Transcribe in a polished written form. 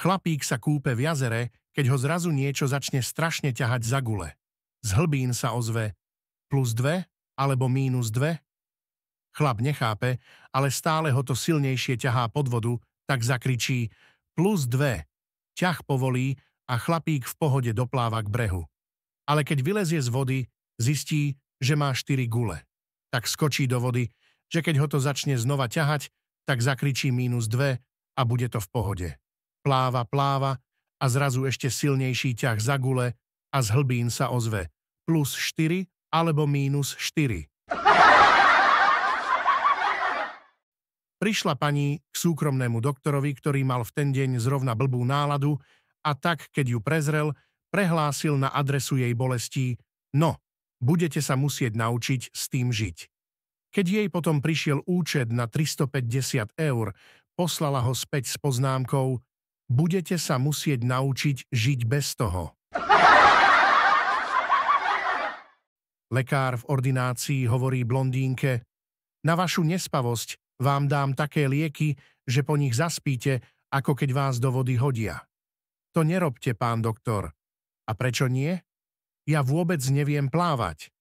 Chlapík sa kúpe v jazere, keď ho zrazu niečo začne strašne ťahať za gule. Z hlbín sa ozve +2 alebo -2. Chlap nechápe, ale stále ho to silnejšie ťahá pod vodu, tak zakričí +2. Ťah povolí a chlapík v pohode dopláva k brehu. Ale keď vylezie z vody, zistí, že má 4 gule. Tak skočí do vody, že keď ho to začne znova ťahať, tak zakričí -2 a bude to v pohode. Pláva, pláva a zrazu ešte silnejší ťah za gule a z hlbín sa ozve +4 alebo -4. Prišla pani k súkromnému doktorovi, ktorý mal v ten deň zrovna blbú náladu a tak, keď ju prezrel, prehlásil na adresu jej bolestí: no, budete sa musieť naučiť s tým žiť. Keď jej potom prišiel účet na 350 €, poslala ho späť s poznámkou: budete sa musieť naučiť žiť bez toho. Lekár v ordinácii hovorí blondínke: na vašu nespavosť vám dám také lieky, že po nich zaspíte, ako keď vás do vody hodia. To nerobte, pán doktor. A prečo nie? Ja vôbec neviem plávať.